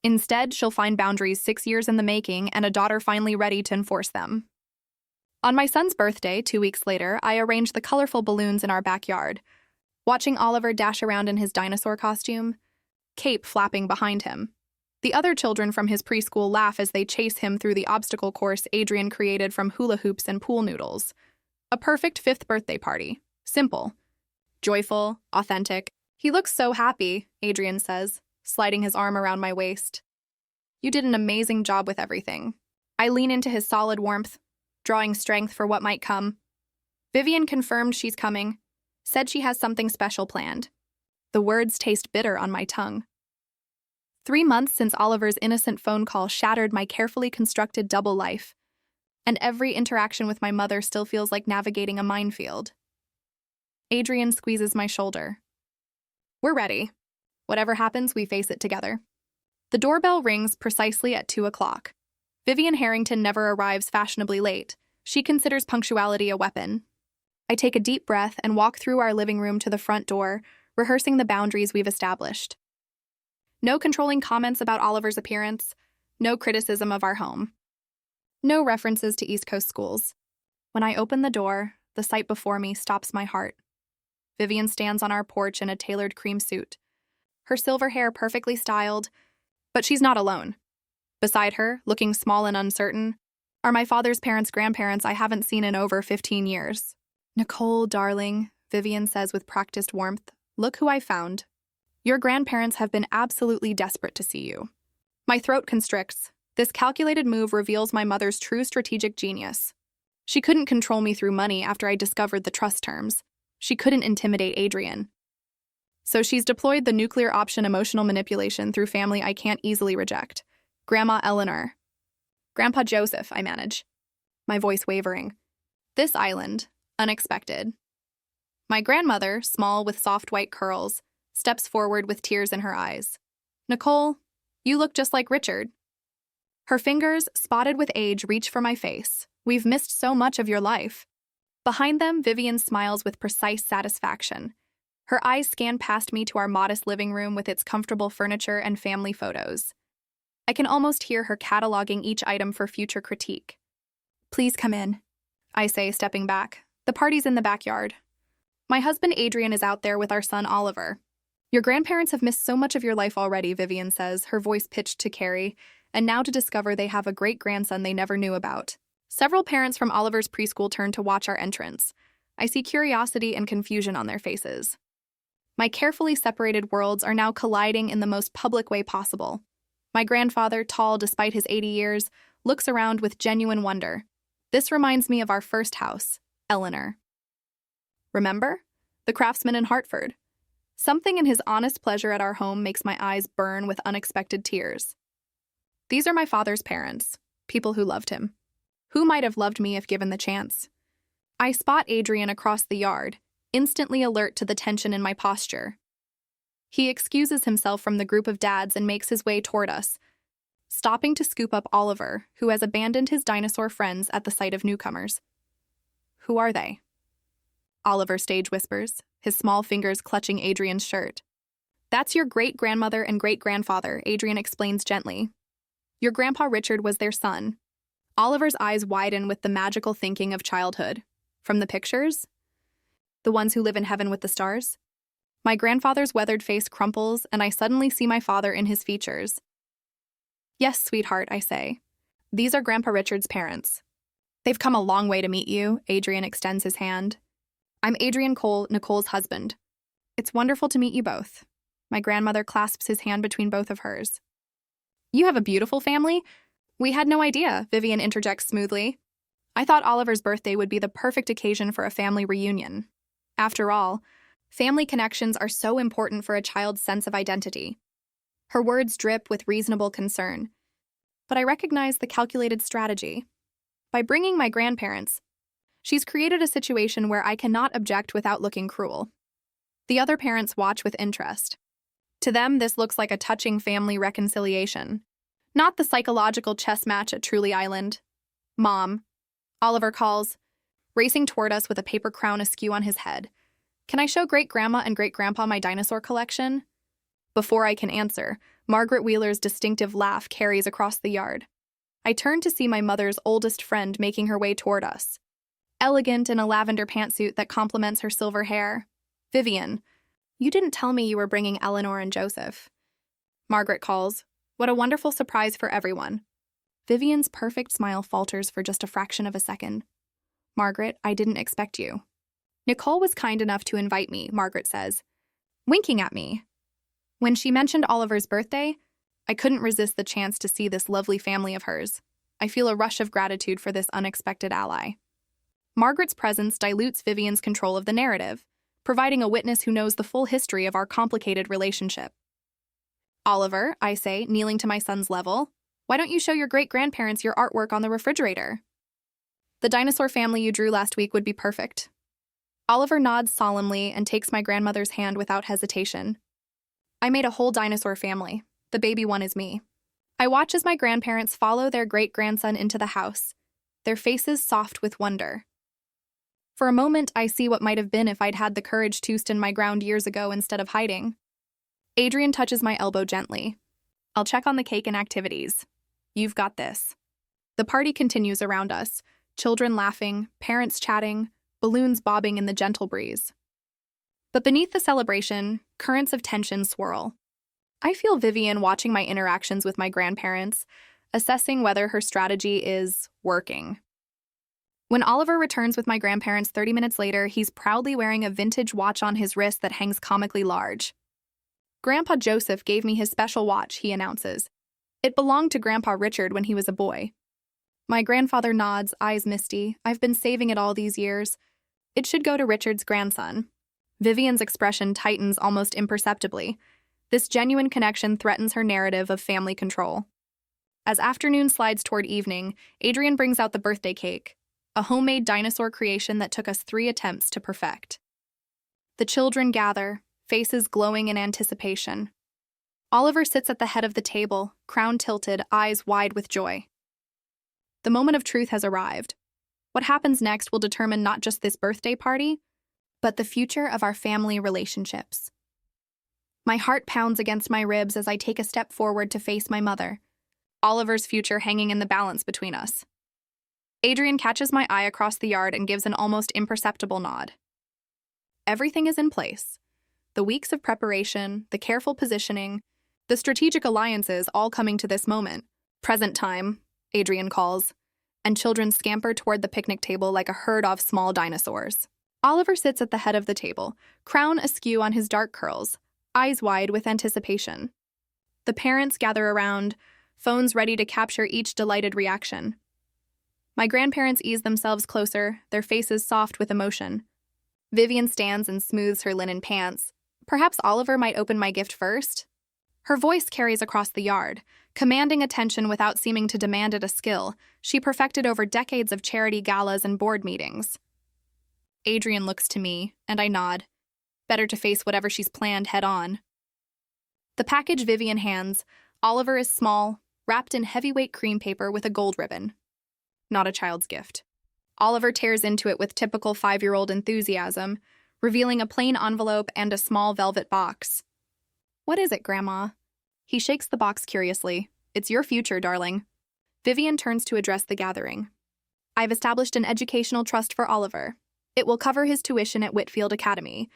Instead, she'll find boundaries 6 years in the making and a daughter finally ready to enforce them. On my son's birthday, 2 weeks later, I arranged the colorful balloons in our backyard, watching Oliver dash around in his dinosaur costume, cape flapping behind him. The other children from his preschool laugh as they chase him through the obstacle course Adrian created from hula hoops and pool noodles. A perfect 5th birthday party. Simple. Joyful, authentic. He looks so happy, Adrian says, sliding his arm around my waist. You did an amazing job with everything. I lean into his solid warmth, drawing strength for what might come. Vivian confirmed she's coming, said she has something special planned. The words taste bitter on my tongue. 3 months since Oliver's innocent phone call shattered my carefully constructed double life, and every interaction with my mother still feels like navigating a minefield. Adrian squeezes my shoulder. We're ready. Whatever happens, we face it together. The doorbell rings precisely at 2 o'clock. Vivian Harrington never arrives fashionably late. She considers punctuality a weapon. I take a deep breath and walk through our living room to the front door, rehearsing the boundaries we've established. No controlling comments about Oliver's appearance, no criticism of our home. No references to East Coast schools. When I open the door, the sight before me stops my heart. Vivian stands on our porch in a tailored cream suit, her silver hair perfectly styled, but she's not alone. Beside her, looking small and uncertain, are my father's grandparents I haven't seen in over 15 years. Nicole, darling, Vivian says with practiced warmth, look who I found. Your grandparents have been absolutely desperate to see you. My throat constricts. This calculated move reveals my mother's true strategic genius. She couldn't control me through money after I discovered the trust terms. She couldn't intimidate Adrian. So she's deployed the nuclear option emotional manipulation through family I can't easily reject. Grandma Eleanor. Grandpa Joseph, I manage. My voice wavering. This island, unexpected. My grandmother, small with soft white curls, steps forward with tears in her eyes. Nicole, you look just like Richard. Her fingers, spotted with age, reach for my face. We've missed so much of your life. Behind them, Vivian smiles with precise satisfaction. Her eyes scan past me to our modest living room with its comfortable furniture and family photos. I can almost hear her cataloging each item for future critique. Please come in, I say, stepping back. The party's in the backyard. My husband Adrian is out there with our son Oliver. Your grandparents have missed so much of your life already, Vivian says, her voice pitched to Carrie, and now to discover they have a great-grandson they never knew about. Several parents from Oliver's preschool turn to watch our entrance. I see curiosity and confusion on their faces. My carefully separated worlds are now colliding in the most public way possible. My grandfather, tall despite his 80 years, looks around with genuine wonder. This reminds me of our first house, Eleanor. Remember? The craftsman in Hartford. Something in his honest pleasure at our home makes my eyes burn with unexpected tears. These are my father's parents, people who loved him. Who might have loved me if given the chance? I spot Adrian across the yard, instantly alert to the tension in my posture. He excuses himself from the group of dads and makes his way toward us, stopping to scoop up Oliver, who has abandoned his dinosaur friends at the sight of newcomers. Who are they? Oliver stage whispers, his small fingers clutching Adrian's shirt. That's your great-grandmother and great-grandfather, Adrian explains gently. Your grandpa Richard was their son. Oliver's eyes widen with the magical thinking of childhood. From the pictures? The ones who live in heaven with the stars? My grandfather's weathered face crumples, and I suddenly see my father in his features. Yes, sweetheart, I say. These are Grandpa Richard's parents. They've come a long way to meet you, Adrian extends his hand. I'm Adrian Cole, Nicole's husband. It's wonderful to meet you both. My grandmother clasps his hand between both of hers. You have a beautiful family? We had no idea, Vivian interjects smoothly. I thought Oliver's birthday would be the perfect occasion for a family reunion. After all, family connections are so important for a child's sense of identity. Her words drip with reasonable concern. But I recognize the calculated strategy. By bringing my grandparents, she's created a situation where I cannot object without looking cruel. The other parents watch with interest. To them, this looks like a touching family reconciliation, not the psychological chess match at Truly Island. "Mom," Oliver calls, racing toward us with a paper crown askew on his head. "Can I show great-grandma and great-grandpa my dinosaur collection?" Before I can answer, Margaret Wheeler's distinctive laugh carries across the yard. I turn to see my mother's oldest friend making her way toward us, elegant in a lavender pantsuit that complements her silver hair. "Vivian, you didn't tell me you were bringing Eleanor and Joseph." Margaret calls. What a wonderful surprise for everyone. Vivian's perfect smile falters for just a fraction of a second. "Margaret, I didn't expect you." "Nicole was kind enough to invite me," Margaret says, winking at me. When she mentioned Oliver's birthday, I couldn't resist the chance to see this lovely family of hers. I feel a rush of gratitude for this unexpected ally. Margaret's presence dilutes Vivian's control of the narrative, providing a witness who knows the full history of our complicated relationship. "Oliver," I say, kneeling to my son's level, "why don't you show your great-grandparents your artwork on the refrigerator? The dinosaur family you drew last week would be perfect." Oliver nods solemnly and takes my grandmother's hand without hesitation. "I made a whole dinosaur family. The baby one is me." I watch as my grandparents follow their great-grandson into the house, their faces soft with wonder. For a moment, I see what might have been if I'd had the courage to stand my ground years ago instead of hiding. Adrian touches my elbow gently. "I'll check on the cake and activities. You've got this." The party continues around us, children laughing, parents chatting, balloons bobbing in the gentle breeze. But beneath the celebration, currents of tension swirl. I feel Vivian watching my interactions with my grandparents, assessing whether her strategy is working. When Oliver returns with my grandparents 30 minutes later, he's proudly wearing a vintage watch on his wrist that hangs comically large. "Grandpa Joseph gave me his special watch," he announces. "It belonged to Grandpa Richard when he was a boy." My grandfather nods, eyes misty. "I've been saving it all these years. It should go to Richard's grandson." Vivian's expression tightens almost imperceptibly. This genuine connection threatens her narrative of family control. As afternoon slides toward evening, Adrian brings out the birthday cake, a homemade dinosaur creation that took us 3 attempts to perfect. The children gather, faces glowing in anticipation. Oliver sits at the head of the table, crown tilted, eyes wide with joy. The moment of truth has arrived. What happens next will determine not just this birthday party, but the future of our family relationships. My heart pounds against my ribs as I take a step forward to face my mother, Oliver's future hanging in the balance between us. Adrian catches my eye across the yard and gives an almost imperceptible nod. Everything is in place. The weeks of preparation, the careful positioning, the strategic alliances all coming to this moment. "Present time," Adrian calls, and children scamper toward the picnic table like a herd of small dinosaurs. Oliver sits at the head of the table, crown askew on his dark curls, eyes wide with anticipation. The parents gather around, phones ready to capture each delighted reaction. My grandparents ease themselves closer, their faces soft with emotion. Vivian stands and smooths her linen pants. Perhaps Oliver might open my gift first? Her voice carries across the yard, commanding attention without seeming to demand it a skill she perfected over decades of charity galas and board meetings. Adrian looks to me, and I nod. Better to face whatever she's planned head on. The package Vivian hands, Oliver is small, wrapped in heavyweight cream paper with a gold ribbon. Not a child's gift. Oliver tears into it with typical 5-year-old enthusiasm, revealing a plain envelope and a small velvet box. "What is it, Grandma?" He shakes the box curiously. "It's your future, darling." Vivian turns to address the gathering. "I've established an educational trust for Oliver. It will cover his tuition at Whitfield Academy,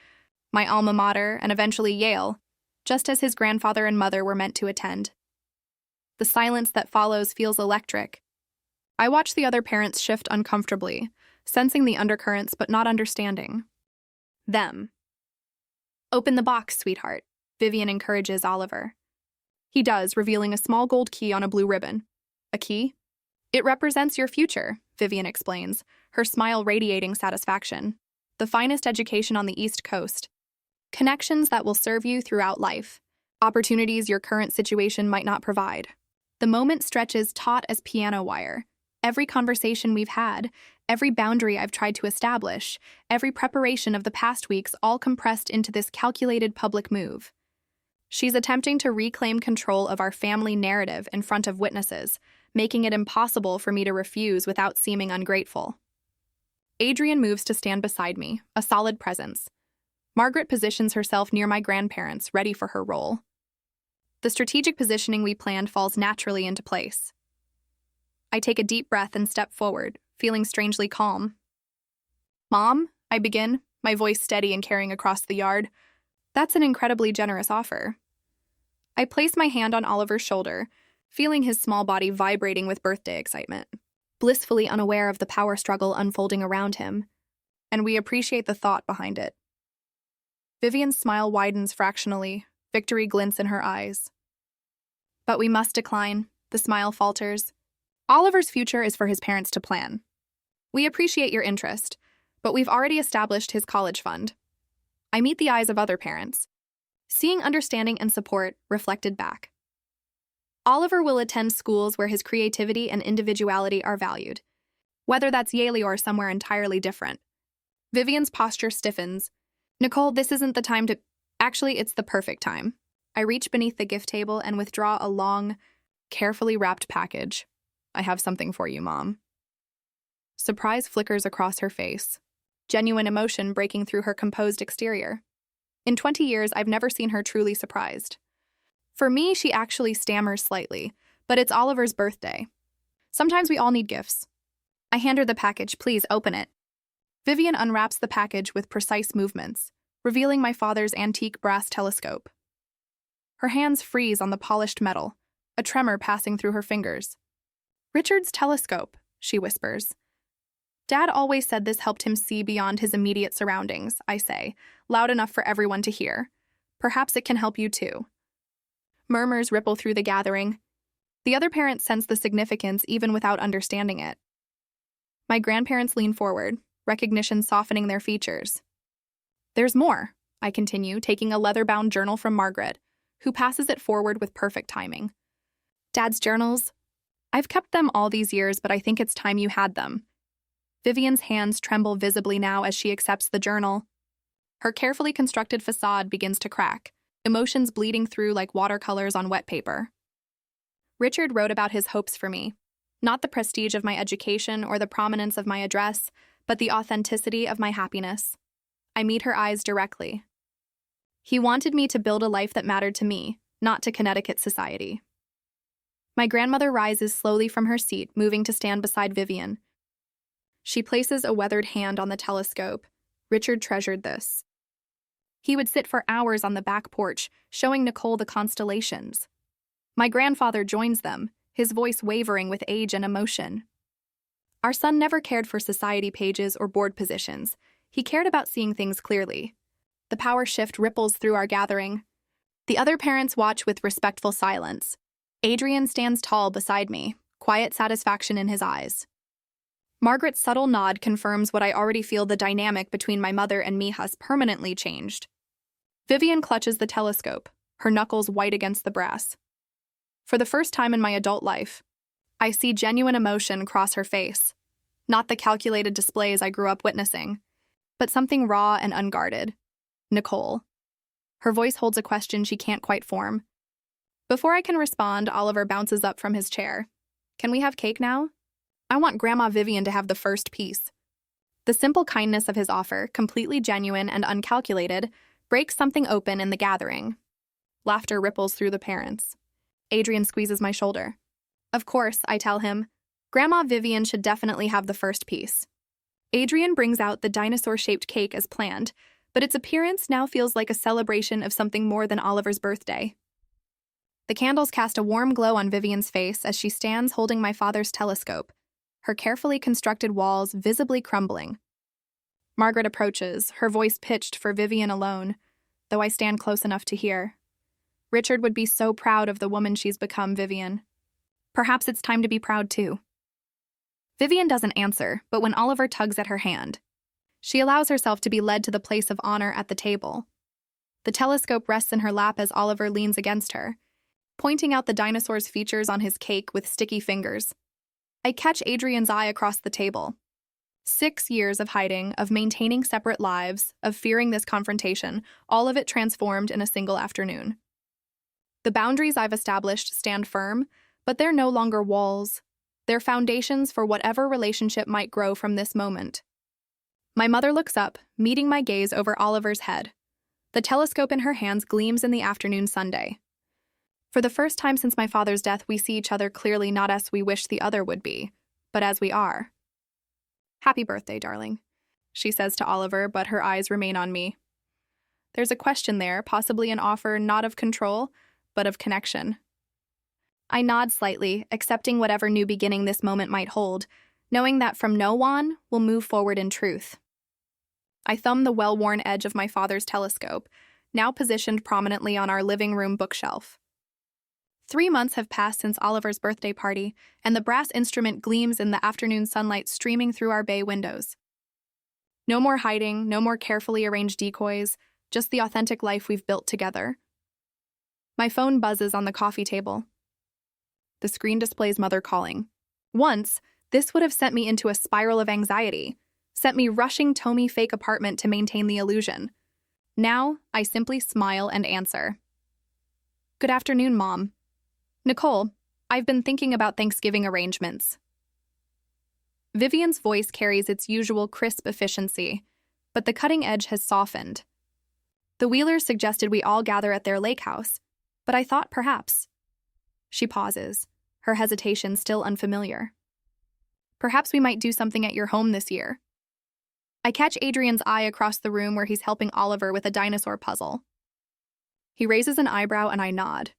my alma mater, and eventually Yale, just as his grandfather and mother were meant to attend." The silence that follows feels electric. I watch the other parents shift uncomfortably, sensing the undercurrents but not understanding. Them. "Open the box, sweetheart," Vivian encourages Oliver. He does, revealing a small gold key on a blue ribbon. "A key? It represents your future," Vivian explains, her smile radiating satisfaction. the finest education on the East Coast. Connections that will serve you throughout life. Opportunities your current situation might not provide. The moment stretches taut as piano wire. Every conversation we've had, every boundary I've tried to establish, every preparation of the past weeks all compressed into this calculated public move. She's attempting to reclaim control of our family narrative in front of witnesses, making it impossible for me to refuse without seeming ungrateful. Adrian moves to stand beside me, a solid presence. Margaret positions herself near my grandparents, ready for her role. The strategic positioning we planned falls naturally into place. I take a deep breath and step forward, feeling strangely calm. "Mom," I begin, my voice steady and carrying across the yard. "That's an incredibly generous offer." I place my hand on Oliver's shoulder, feeling his small body vibrating with birthday excitement, blissfully unaware of the power struggle unfolding around him, and we appreciate the thought behind it. Vivian's smile widens fractionally, victory glints in her eyes. "But we must decline," the smile falters. "Oliver's future is for his parents to plan. We appreciate your interest, but we've already established his college fund." I meet the eyes of other parents, seeing understanding and support reflected back. Oliver will attend schools where his creativity and individuality are valued, whether that's Yale or somewhere entirely different. Vivian's posture stiffens. "Nicole, this isn't the time to—" Actually, it's the perfect time. I reach beneath the gift table and withdraw a long, carefully wrapped package. "I have something for you, Mom." Surprise flickers across her face, genuine emotion breaking through her composed exterior. In 20 years, I've never seen her truly surprised. For me, she actually stammers slightly, but it's Oliver's birthday. Sometimes we all need gifts. I hand her the package. "Please, open it." Vivian unwraps the package with precise movements, revealing my father's antique brass telescope. Her hands freeze on the polished metal, a tremor passing through her fingers. "Richard's telescope," she whispers. "Dad always said this helped him see beyond his immediate surroundings," I say, loud enough for everyone to hear. "Perhaps it can help you too." Murmurs ripple through the gathering. The other parents sense the significance even without understanding it. My grandparents lean forward, recognition softening their features. "There's more," I continue, taking a leather-bound journal from Margaret, who passes it forward with perfect timing. "Dad's journals? I've kept them all these years, but I think it's time you had them." Vivian's hands tremble visibly now as she accepts the journal. Her carefully constructed facade begins to crack, emotions bleeding through like watercolors on wet paper. "Richard wrote about his hopes for me. Not the prestige of my education or the prominence of my address, but the authenticity of my happiness." I meet her eyes directly. "He wanted me to build a life that mattered to me, not to Connecticut society." My grandmother rises slowly from her seat, moving to stand beside Vivian. She places a weathered hand on the telescope. Richard treasured this. He would sit for hours on the back porch, showing Nicole the constellations. My grandfather joins them, his voice wavering with age and emotion. Our son never cared for society pages or board positions. He cared about seeing things clearly. The power shift ripples through our gathering. The other parents watch with respectful silence. Adrian stands tall beside me, quiet satisfaction in his eyes. Margaret's subtle nod confirms what I already feel: the dynamic between my mother and me has permanently changed. Vivian clutches the telescope, her knuckles white against the brass. For the first time in my adult life, I see genuine emotion cross her face. Not the calculated displays I grew up witnessing, but something raw and unguarded. "Nicole." Her voice holds a question she can't quite form. Before I can respond, Oliver bounces up from his chair. "Can we have cake now? I want Grandma Vivian to have the first piece." The simple kindness of his offer, completely genuine and uncalculated, breaks something open in the gathering. Laughter ripples through the parents. Adrian squeezes my shoulder. "Of course," I tell him. "Grandma Vivian should definitely have the first piece." Adrian brings out the dinosaur-shaped cake as planned, but its appearance now feels like a celebration of something more than Oliver's birthday. The candles cast a warm glow on Vivian's face as she stands holding my father's telescope, her carefully constructed walls visibly crumbling. Margaret approaches, her voice pitched for Vivian alone, though I stand close enough to hear. "Richard would be so proud of the woman she's become, Vivian. Perhaps it's time to be proud too." Vivian doesn't answer, but when Oliver tugs at her hand, She allows herself to be led to the place of honor at the table. The telescope rests in her lap as Oliver leans against her, pointing out the dinosaur's features on his cake with sticky fingers. I catch Adrian's eye across the table. 6 years of hiding, of maintaining separate lives, of fearing this confrontation, all of it transformed in a single afternoon. The boundaries I've established stand firm, but they're no longer walls. They're foundations for whatever relationship might grow from this moment. My mother looks up, meeting my gaze over Oliver's head. The telescope in her hands gleams in the afternoon sunday. For the first time since my father's death, we see each other clearly, not as we wish the other would be, but as we are. "Happy birthday, darling," she says to Oliver, but her eyes remain on me. There's a question there, possibly an offer not of control, but of connection. I nod slightly, accepting whatever new beginning this moment might hold, knowing that from now on, we'll move forward in truth. I thumb the well-worn edge of my father's telescope, now positioned prominently on our living room bookshelf. 3 months have passed since Oliver's birthday party, and the brass instrument gleams in the afternoon sunlight streaming through our bay windows. No more hiding, no more carefully arranged decoys, just the authentic life we've built together. My phone buzzes on the coffee table. The screen displays Mother calling. Once, this would have sent me into a spiral of anxiety, sent me rushing Tommy fake apartment to maintain the illusion. Now, I simply smile and answer. "Good afternoon, Mom. Nicole, I've been thinking about Thanksgiving arrangements." Vivian's voice carries its usual crisp efficiency, but the cutting edge has softened. The Wheelers suggested we all gather at their lake house, but I thought perhaps. She pauses, her hesitation still unfamiliar. "Perhaps we might do something at your home this year." I catch Adrian's eye across the room where he's helping Oliver with a dinosaur puzzle. He raises an eyebrow and I nod.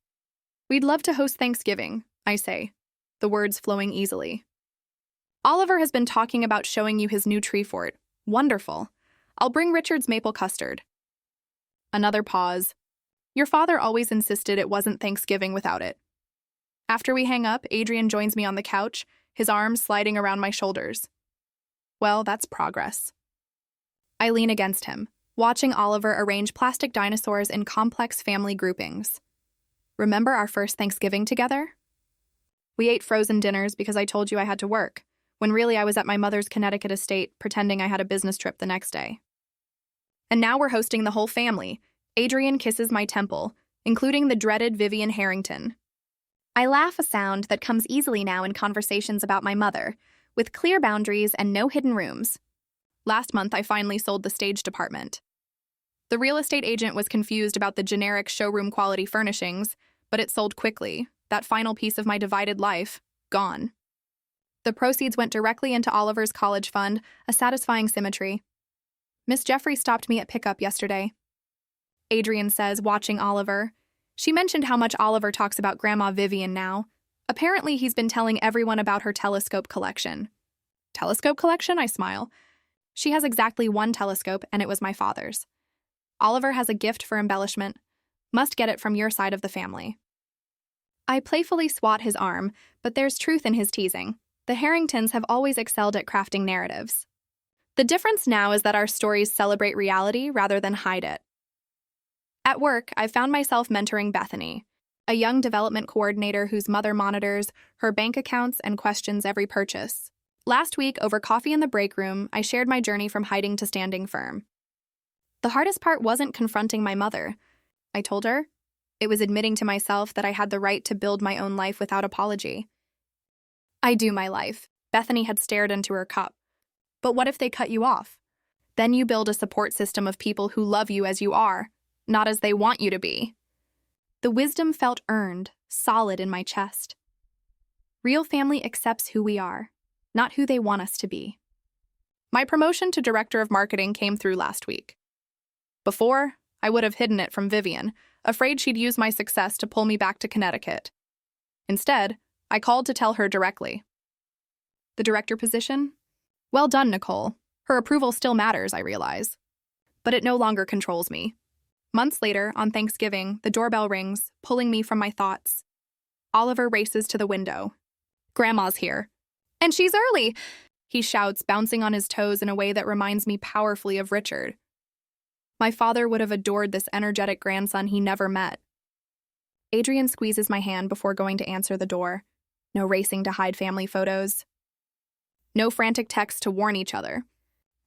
"We'd love to host Thanksgiving," I say, the words flowing easily. "Oliver has been talking about showing you his new tree fort. Wonderful. I'll bring Richard's maple custard." Another pause. "Your father always insisted it wasn't Thanksgiving without it." After we hang up, Adrian joins me on the couch, his arms sliding around my shoulders. Well, that's progress. I lean against him, watching Oliver arrange plastic dinosaurs in complex family groupings. "Remember our first Thanksgiving together? We ate frozen dinners because I told you I had to work, when really I was at my mother's Connecticut estate pretending I had a business trip the next day. And now we're hosting the whole family." Adrian kisses my temple, including the dreaded Vivian Harrington. I laugh, a sound that comes easily now in conversations about my mother, with clear boundaries and no hidden rooms. Last month, I finally sold the stage department. The real estate agent was confused about the generic showroom quality furnishings, but it sold quickly. That final piece of my divided life, gone. The proceeds went directly into Oliver's college fund, a satisfying symmetry. "Miss Jeffrey stopped me at pickup yesterday," Adrian says, watching Oliver. She mentioned how much Oliver talks about Grandma Vivian now. Apparently, he's been telling everyone about her telescope collection. "Telescope collection?" I smile. "She has exactly one telescope, and it was my father's. Oliver has a gift for embellishment. Must get it from your side of the family." I playfully swat his arm, but there's truth in his teasing. The Harringtons have always excelled at crafting narratives. The difference now is that our stories celebrate reality rather than hide it. At work, I found myself mentoring Bethany, a young development coordinator whose mother monitors her bank accounts and questions every purchase. Last week, over coffee in the break room, I shared my journey from hiding to standing firm. The hardest part wasn't confronting my mother, I told her. It was admitting to myself that I had the right to build my own life without apology. "I do my life," Bethany had stared into her cup. "But what if they cut you off? Then you build a support system of people who love you as you are, not as they want you to be." The wisdom felt earned, solid in my chest. Real family accepts who we are, not who they want us to be. My promotion to director of marketing came through last week. Before, I would have hidden it from Vivian, afraid she'd use my success to pull me back to Connecticut. Instead, I called to tell her directly. "The director position? Well done, Nicole. Her approval still matters, I realize. But it no longer controls me." Months later, on Thanksgiving, the doorbell rings, pulling me from my thoughts. Oliver races to the window. "Grandma's here." "And she's early!" he shouts, bouncing on his toes in a way that reminds me powerfully of Richard. My father would have adored this energetic grandson he never met. Adrian squeezes my hand before going to answer the door. No racing to hide family photos. No frantic texts to warn each other.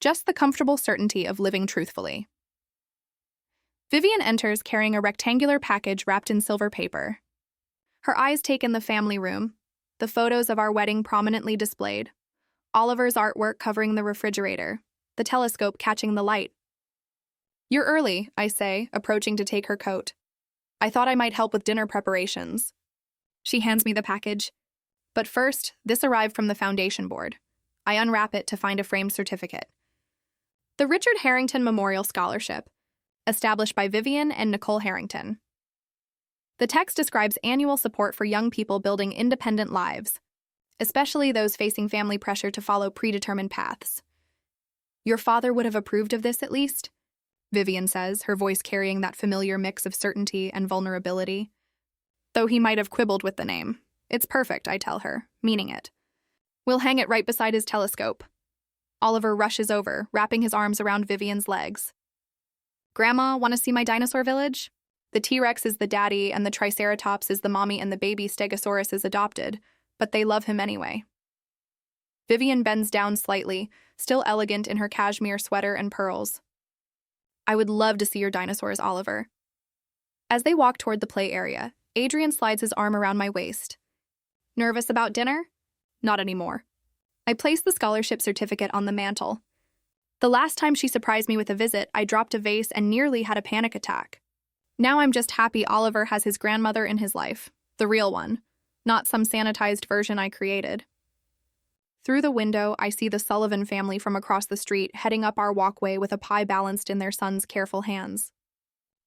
Just the comfortable certainty of living truthfully. Vivian enters carrying a rectangular package wrapped in silver paper. Her eyes take in the family room, the photos of our wedding prominently displayed, Oliver's artwork covering the refrigerator, the telescope catching the light. "You're early," I say, approaching to take her coat. "I thought I might help with dinner preparations." She hands me the package. But first, this arrived from the foundation board. I unwrap it to find a framed certificate. The Richard Harrington Memorial Scholarship, established by Vivian and Nicole Harrington. The text describes annual support for young people building independent lives, especially those facing family pressure to follow predetermined paths. "Your father would have approved of this at least?" Vivian says, her voice carrying that familiar mix of certainty and vulnerability. "Though he might have quibbled with the name. It's perfect," I tell her, meaning it. "We'll hang it right beside his telescope." Oliver rushes over, wrapping his arms around Vivian's legs. "Grandma, want to see my dinosaur village? The T-Rex is the daddy and the Triceratops is the mommy and the baby Stegosaurus is adopted, but they love him anyway." Vivian bends down slightly, still elegant in her cashmere sweater and pearls. "I would love to see your dinosaurs, Oliver." As they walk toward the play area, Adrian slides his arm around my waist. "Nervous about dinner?" "Not anymore." I place the scholarship certificate on the mantel. The last time she surprised me with a visit, I dropped a vase and nearly had a panic attack. Now I'm just happy Oliver has his grandmother in his life, the real one, not some sanitized version I created. Through the window, I see the Sullivan family from across the street heading up our walkway with a pie balanced in their son's careful hands.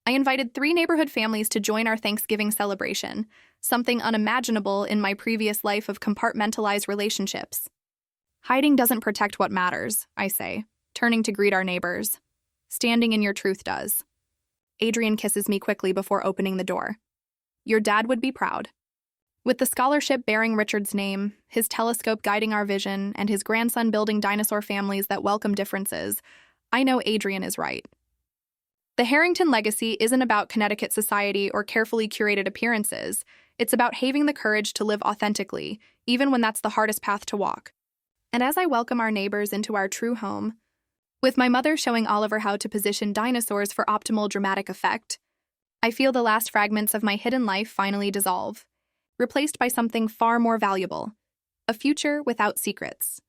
I invited 3 neighborhood families to join our Thanksgiving celebration, something unimaginable in my previous life of compartmentalized relationships. "Hiding doesn't protect what matters," I say, turning to greet our neighbors. "Standing in your truth does." Adrian kisses me quickly before opening the door. "Your dad would be proud." With the scholarship bearing Richard's name, his telescope guiding our vision, and his grandson building dinosaur families that welcome differences, I know Adrian is right. The Harrington legacy isn't about Connecticut society or carefully curated appearances. It's about having the courage to live authentically, even when that's the hardest path to walk. And as I welcome our neighbors into our true home, with my mother showing Oliver how to position dinosaurs for optimal dramatic effect, I feel the last fragments of my hidden life finally dissolve, replaced by something far more valuable, a future without secrets.